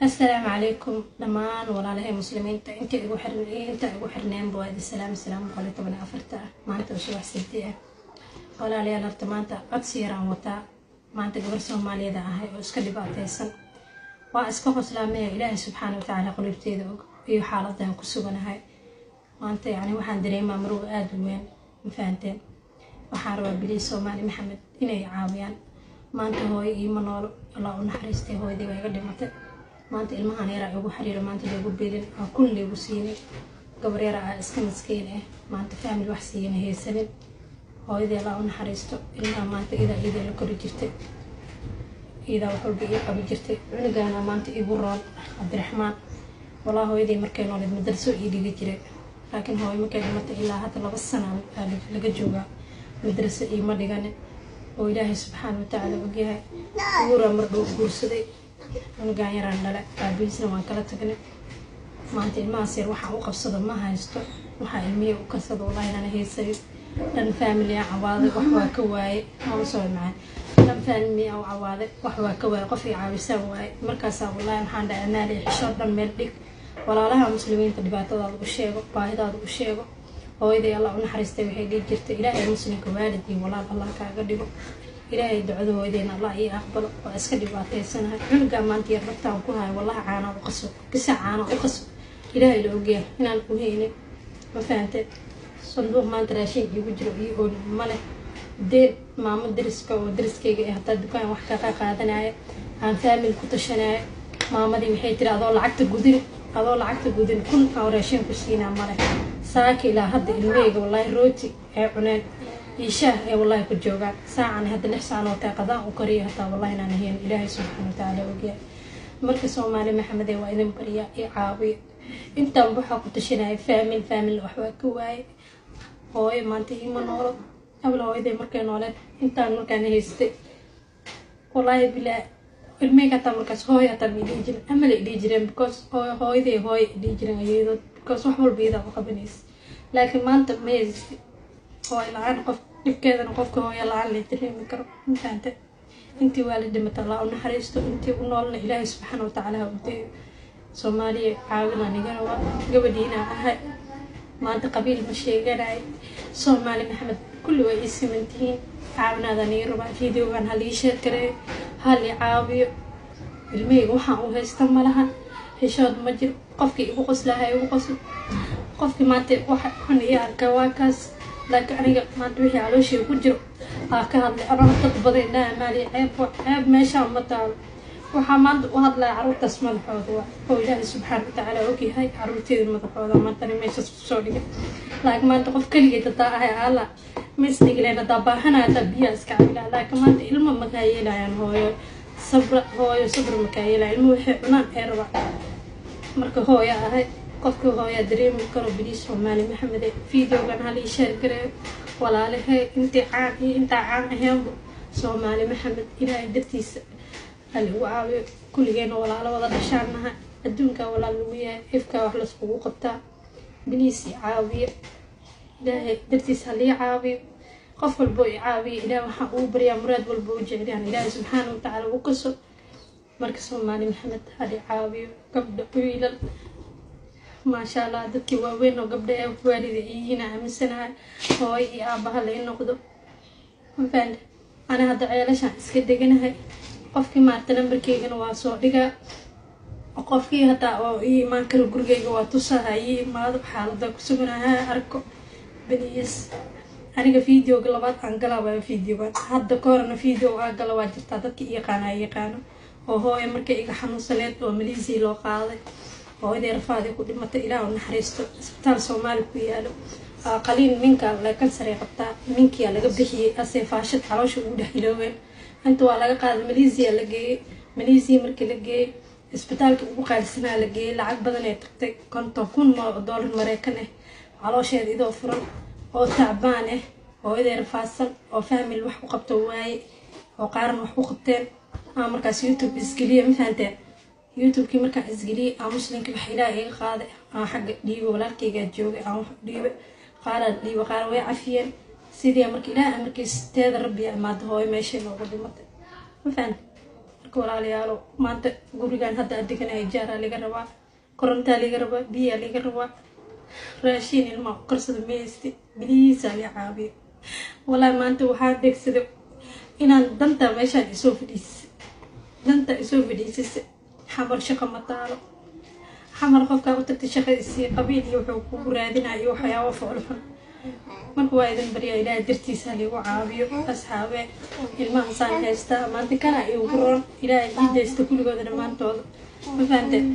السلام عليكم دمان ولا له مسلمين انت ugu xirneen inta ugu xirneen baad salaam alaykum ana afarta maanta soo waxsidiya wala leeyahay horta maanta codsiiraan wata maanta gabar Soomaaliyeed ah oo iska dhibaataysan waa iska qoslaamay Ilaahay subhanahu wa ta'ala qulubteeda iyo xaaladdan ku suganahay maanta yani waxaan dareemaa maruu aad u weyn ma fahanteen waxaan rabaa bilii Soomaali Maxamed inay caawiyaan maanta hooyo iyo manool Allah u naxariistay hooyadii way iga dhimatay maanta ilmahan yar ay ugu xiriir maanta lagu beelin aan kulli ugu siinay gabar yar ah iska miskiin ah maanta family wax siinay haysanin hooyadii Allah u naxariisto ilmaha maanta ida la kori jirtay ida wuxuu biyo qabi jirtay cunugana maanta igu roon Cabdiraxmaan walaa hooyadii markay noolid madarso ii dhigi jiray laakiin hooyo markay dhimatay ilaa hadda 2 sano laga joogaa madarso ii ma dhigan oo Ilaahay subhanahu wa ta'ala ogahay uura markuu guursaday aniga yaraan dhalay aabiisna waan kala tagnay maanta ilmahaas yar waxa uu qabsado ma haysto waxa ilmiye u kasado wallahi inaan haysan dan family awaaday wax waa ka waayay oo soo macaan dan family awaaday wax waa ka waayay qof ay caawisan waayay markaas wallahi waxaan dhaanaa xishood dhan meel dhig walaalaha muslimiinta dhibaatadooda u sheego baahidooda u sheego hooyadii Allah u naxariistay waxay dhig jirtay Ilaahay muslimka waalidii walaal Allah kaaga dhigo إلهي دعوة ويدين الله يقبل وأسكت واتيسنها عنقا ما أنتي ربطها وكلها والله عانا وقصو كسا عانا وقصو إلهي لو جيه هنا الكوهيني ما فهمت صندوق ما أنت راشين يوجروا يقول ماله دير ما مدرسك ودرسك حتى الدكان وحكا قادنا عن فامل كتشنا ما مدي وحي ترى هذول عقد جودين كل فوراشين كسينا ماله ساكي لا هاد الميج والله روتي عنان يشاه والله كجوجا ساعة هذا الإحسان وتقضاء وكريه حتى والله أنا هي إلهي سبحانه وتعالى وجاه مركز Soomaali Maxamed waa idin bariya caawi inta waxa ku tashanay family wax ku waay hooyo maanta ima noolo abla hooyadii markay nooleed intaan markaan haystay wallahi bilaa ilmiga ta markaas hooyo ta midii jirin ama la dhigi jirin because hooyadii dhigi jirin ayadoo because wax walba iyada u qabanaysa laakiin maanta ma haysti hooyo la'aan qof dhibkeedana qofka hooyo la'aan la dareemi karo intaanta intii waalidii mata Allah u naxariisto intii u noolna Ilaahay subhanahu wa ta'ala u Soomaaliya caawina nigana waa gabadhiina ahay maanta qabiil ma sheeganay Soomaali Maxamed kulli way ismantiin caawinaada niirba fiidiyogan hal ii sheer kare hal ii caawiyo ilmeyga waxaan u haysta malahan heshood ma jiro qofkii igu qoslahay igu qosl qofkii maanta waxa xun iyo arka waa kaas لكن أنا ما أدري على شيء وجرو هكذا أنا تطبضي لا مالي عيب ما شاء الله تعالى وحمد وهذا لا عروض تسمى الحوض هو الله سبحانه وتعالى أوكي هاي عروضتي المذحوظة ما ترى ما يسوي لكن ما تقف كل جد تاعها على مسني لنا طبعا تبيا سكابلا لكن ما علم مكايلة يعني هو صبر مكايلة علم وحنا إربع مركه هو يا هاي قفك هويا دريم كرو بلي Soomaali Maxamed فيديوغان هالي شير غري ولاله انت عام هيم Soomaali Maxamed إلى درتيس اللي هو عاوي كل جين ولا ولا دشانها adduunka walaal lagu yahay ifka wax la isku qabtaa biniisi caawiye ilaahay dartiis halii caawiyo qof walbo caawiye ilaahay waxa uu bariyaa muraad walbo u jeedaan ilaahay subhanahu wa ta'ala uu kaso marka Soomaali Maxamed halii caawiyo gabdho wiilal ما شاء الله dadkii waaweyn oo gabdho ay waalidayina aaminsanaa hooy iyo aabaha la noqdo waxaan ana hadda ceelasha iska deganahay qofkii maarta nambarkeygana waa soo dhiga qofkii hada oo iimaan karo gurigeyga waa tusahay maad xaaladda ku suganahay arko baniis aniga fiidiyooga labaad aan galaa fiidiyooga hadda koorna fiidiyoo aan gala waa jirta dadkii yaqaan oo hooy markay iga xanuunsaneed oo Malaysia loo qaaday hooyadii rafaadii ku dhimatay Ilaahay u naxariisto isbitaal Soomaali ku yaalo qaliin minka la kansar qabtaa minkii laga bixiyay asay faashad caloosha ugu dhaxiloween inta waa laga qaaday Malaysia markii la geeyay isbitaalka ugu qaalisanaa la geeyay lacag badan ay tagtay $50,000 Mareykan ah caloosheeda idoo furan oo taabaan ah hooyadii rafaadsan oo family wax ku qabto waaye oo qaarna wax ku qabteen markaas YouTube iskaliya ma fahanteen YouTube kii marka isgaliye muslimka wax Ilaahay iga qaaday xagga dhiibo walaalkayga joogay dhiibo qaar way cafiyeen sidii markii Ilaahay markiis teeda Rabbi amaad hooy meesha loogu dhimatay ma fahantay marka walaalayaalo maanta gurigan hadda adiganahay jaaraa laga rabaa korontaa laga rabaa biyaa laga rabaa raashin ilma qarsada meesti biliisa la caabiyo walaa maanta waxaa degsaday inaan danta meeshaan isoo fadhiisay xamar shaqo ma taalo xamar qofkaa u tagtay shaqadiisii qabiil iyo wuxuu kugu raadinayo waxyaabo foolxun marka waa idin baryaa ilaahay dartiisa liigu caabiyo asxaabe ilmaha saan haystaa maanta kana igu roon ilaahay ciidaysta kulligooda dhammaantooda ma fahanteen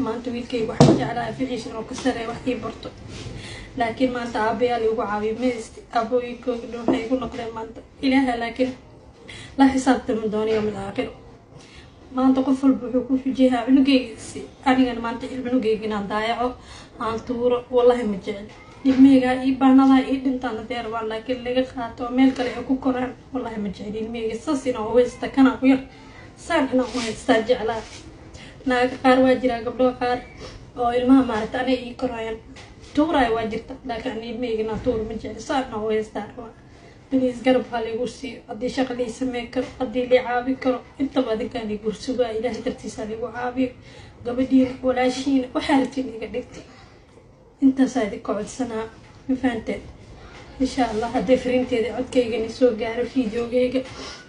maanta wiilkayga waxaan jeclaa ficiishan oo ka sarey wax ii barto laakiin maanta aabayaa liigu caabiyo maysti aabooyinkooga dhan waxay igu noqdeen maanta ilaaha laakiin la xisaabtama doono yawmil aakhir maanta qof walba wuxuu ku xujeeyaa cunugaygiisi anigana maanta cunugayga inaan daayaco aan tuuro wallahi ma jecel ilmeyga ii baanadaa ii dhintaan hadee rabaan laakiin laga qaato meel kale ay ku koraan wallahi ma jecel ilmeyga saas inaan u haysta kana u yar saan inaan u haystaa jeclaa naaga qaar waa jiraa gabdho qaar oo ilmaha maaragta anay ii korayaan tuuraay waa jirta laakiin an ilmeyga inaan tuuro ma jecel saan inaan u haystaa rabaa بليز قرب هالي قرسي قدي شغلي سميكر قدي لي عابي كرو انت بعدين كان لي قرسوها إلهي ترتيسالي وعابي قبدين ولا شين وحالتين اللي قدكتي انت صادق قعد سنة مفانتين ان شاء الله هدي فرينتي دي عد كيغاني سو قارو فيديو كيغا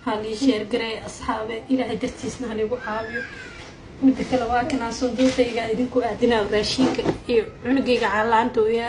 هالي شير قري أصحابي إلهي ترتيسنا هالي وعابي مدك لواكنا صندوق كيغا إذنكو أعدنا وراشيك إيو عنقيغا عالانتو يا